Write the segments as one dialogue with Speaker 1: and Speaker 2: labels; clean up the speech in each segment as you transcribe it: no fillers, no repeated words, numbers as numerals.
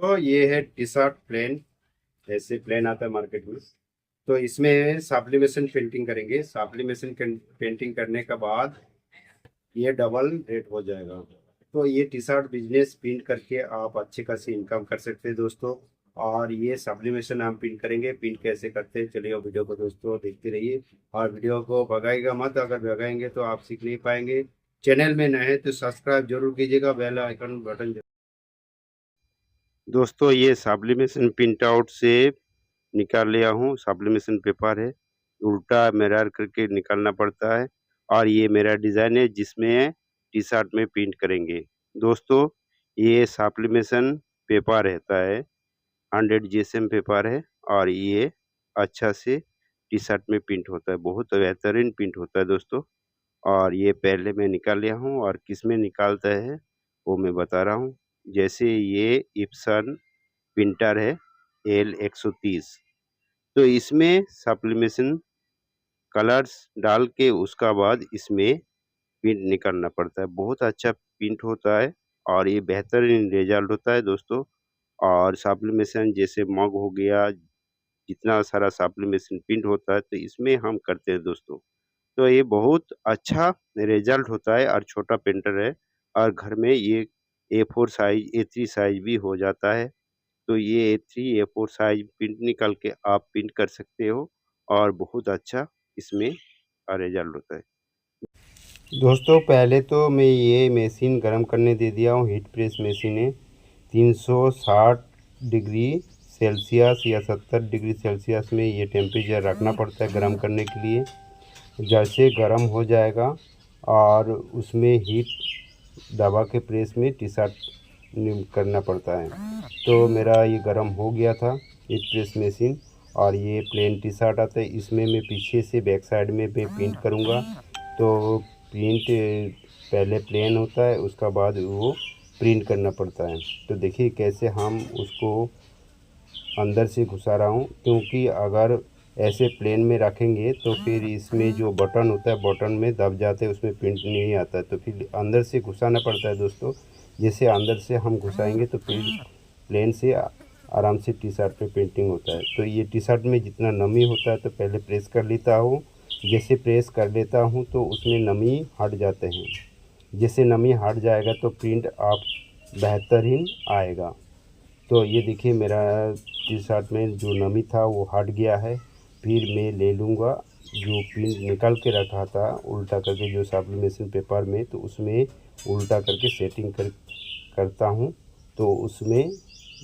Speaker 1: तो ये है टी शर्ट प्लेन। ऐसे प्लेन आता है मार्केट में। तो इसमें सब्लिमेशन पेंटिंग करेंगे। सब्लिमेशन पेंटिंग करने के बाद ये डबल रेट हो जाएगा। तो ये टी शर्ट बिजनेस प्रिंट करके आप अच्छी खासी इनकम कर सकते हैं दोस्तों। और ये सब्लिमेशन हम प्रिंट करेंगे। प्रिंट कैसे करते हैं चलिए वीडियो को दोस्तों देखते रहिए। और वीडियो को भगाइएगा मत, अगर भगाएंगे तो आप सीख नहीं पाएंगे। चैनल में नए हैं तो सब्सक्राइब जरूर कीजिएगा, बेल आइकन बटन। दोस्तों ये सब्लिमेशन प्रिंट आउट से निकाल लिया हूँ। सब्लिमेशन पेपर है, उल्टा मिरर करके निकालना पड़ता है। और ये मेरा डिज़ाइन है जिसमें टी शर्ट में प्रिंट करेंगे। दोस्तों ये सब्लिमेशन पेपर रहता है, 100 जीएसएम पेपर है। और ये अच्छा से टी शर्ट में प्रिंट होता है, बहुत बेहतरीन प्रिंट होता है दोस्तों। और ये पहले मैं निकाल लिया हूँ और किस में निकालता है वो मैं बता रहा हूँ। जैसे ये इप्सन प्रिंटर है L130। तो इसमें सब्लिमेशन कलर्स डाल के उसका बाद इसमें प्रिंट निकालना पड़ता है। बहुत अच्छा प्रिंट होता है और ये बेहतरीन रिजल्ट होता है दोस्तों। और सब्लिमेशन जैसे मग हो गया, जितना सारा सब्लिमेशन प्रिंट होता है तो इसमें हम करते हैं दोस्तों। तो ये बहुत अच्छा रिजल्ट होता है और छोटा प्रिंटर है। और घर में ये A4 साइज A3 साइज भी हो जाता है। तो ये A3 A4 साइज प्रिंट निकाल के आप प्रिंट कर सकते हो और बहुत अच्छा इसमें रिजल्ट होता है। दोस्तों पहले तो मैं ये मशीन गर्म करने दे दिया हूँ। हीट प्रेस मशीन है, 360 डिग्री सेल्सियस या 70 डिग्री सेल्सियस में ये टेम्परेचर रखना पड़ता है गर्म करने के लिए। जैसे गर्म हो जाएगा और उसमें हीट दबा के प्रेस में टी शर्ट करना पड़ता है। तो मेरा ये गर्म हो गया था हीट प्रेस मशीन। और ये प्लेन टी शर्ट आता है, इसमें मैं पीछे से बैक साइड में मैं प्रिंट करूँगा। तो प्रिंट पहले प्लेन होता है, उसका बाद वो प्रिंट करना पड़ता है। तो देखिए कैसे हम उसको अंदर से घुसा रहा हूँ, क्योंकि अगर ऐसे प्लेन में रखेंगे तो फिर इसमें जो बटन होता है बटन में दब जाते हैं, उसमें प्रिंट नहीं आता है। तो फिर अंदर से घुसाना पड़ता है दोस्तों। जैसे अंदर से हम घुसाएंगे तो फिर प्लेन से आराम से टी शर्ट पे पेंटिंग होता है। तो ये टी शर्ट में जितना नमी होता है तो पहले प्रेस कर लेता हूँ। जैसे प्रेस कर लेता हूँ तो उसमें नमी हट जाते हैं। जैसे नमी हट जाएगा तो प्रिंट आप बेहतरीन आएगा। तो ये देखिए मेरा टी शर्ट में जो नमी था वो हट गया है। फिर मैं ले लूँगा जो प्रिंट निकाल के रखा था उल्टा करके जो सब्लिमेशन पेपर में, तो उसमें उल्टा करके सेटिंग करता हूँ। तो उसमें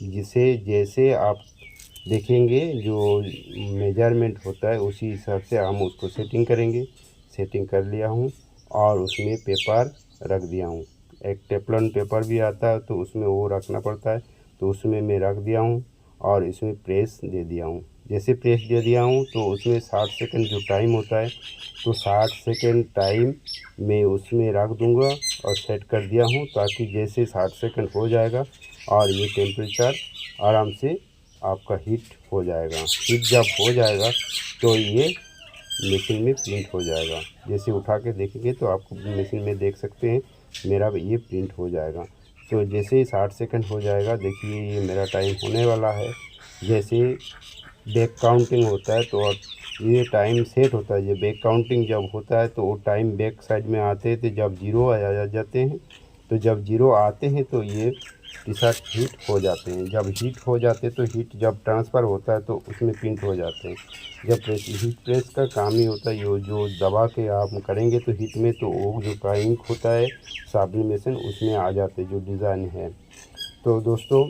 Speaker 1: जिसे जैसे आप देखेंगे जो मेजरमेंट होता है उसी हिसाब से हम उसको सेटिंग करेंगे। सेटिंग कर लिया हूँ और उसमें पेपर रख दिया हूँ। एक टेफ्लॉन पेपर भी आता है तो उसमें वो रखना पड़ता है। तो उसमें मैं रख दिया हूँ और इसमें प्रेस दे दिया हूँ। जैसे प्रेस दे दिया हूँ तो उसमें 60 सेकंड जो टाइम होता है, तो 60 सेकंड टाइम मैं उसमें रख दूँगा और सेट कर दिया हूँ, ताकि जैसे 60 सेकंड हो जाएगा और ये टेम्परेचर आराम से आपका हीट हो जाएगा। हीट जब हो जाएगा तो ये मशीन में प्रिंट हो जाएगा। जैसे उठा के देखेंगे तो आपको मशीन में देख सकते हैं मेरा ये प्रिंट हो जाएगा। तो जैसे ही 60 सेकंड हो जाएगा, देखिए ये मेरा टाइम होने वाला है। जैसे बैक काउंटिंग होता है तो ये टाइम सेट होता है। ये बैक काउंटिंग जब होता है तो वो टाइम बैक साइड में आते हैं, तो जब जीरो आ जाते हैं, तो जब जीरो आते हैं तो ये टी शर्ट हीट हो जाते हैं। जब हीट हो जाते हैं तो हीट जब ट्रांसफ़र होता है तो उसमें प्रिंट हो जाते हैं। जब प्रेस हीट प्रेस का काम ही होता है, ये जो दबा के आप करेंगे तो हीट में तो वो जो का इंक होता है सब्लिमेशन उसमें आ जाते हैं जो डिज़ाइन है। तो दोस्तों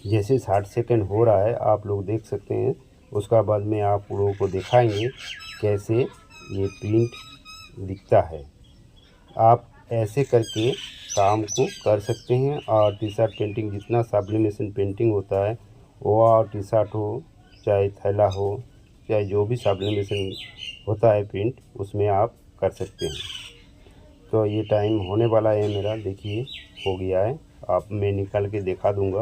Speaker 1: जैसे 60 सेकंड हो रहा है आप लोग देख सकते हैं। उसका बाद में आप लोगों को दिखाएंगे कैसे ये प्रिंट दिखता है। आप ऐसे करके काम को कर सकते हैं। और टी शर्ट पेंटिंग जितना सब्लिमेशन पेंटिंग होता है वो, और टी शर्ट हो चाहे थैला हो चाहे जो भी सब्लिमेशन होता है प्रिंट, उसमें आप कर सकते हैं। तो ये टाइम होने वाला है मेरा, देखिए हो गया है। आप मैं निकाल के दिखा दूंगा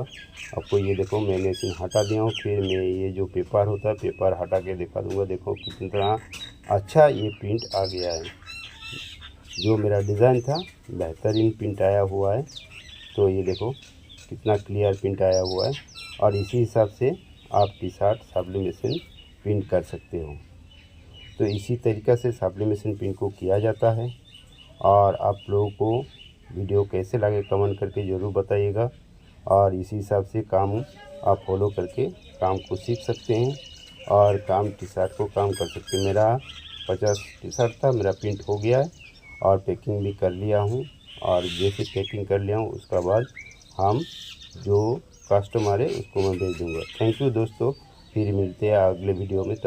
Speaker 1: आपको। ये देखो मैं मशीन हटा दिया हूँ, फिर मैं ये जो पेपर होता है पेपर हटा के दिखा दूंगा। देखो कितना अच्छा ये प्रिंट आ गया है। जो मेरा डिज़ाइन था बेहतरीन प्रिंट आया हुआ है। तो ये देखो कितना क्लियर प्रिंट आया हुआ है। और इसी हिसाब से आप टी शर्ट सब्लिमेशन प्रिंट कर सकते हो। तो इसी तरीक़ा से सब्लिमेशन प्रिंट को किया जाता है। और आप लोगों को वीडियो कैसे लगे कमेंट करके ज़रूर बताइएगा। और इसी हिसाब से काम आप फॉलो करके काम को सीख सकते हैं और काम टी शर्ट को काम कर सकते हैं। मेरा 50 टी शर्ट था, मेरा प्रिंट हो गया है और पैकिंग भी कर लिया हूँ। और जैसे पैकिंग कर लिया हूँ उसका बाद हम जो कस्टमर है उसको मैं भेज दूँगा। थैंक यू दोस्तों, फिर मिलते हैं अगले वीडियो में।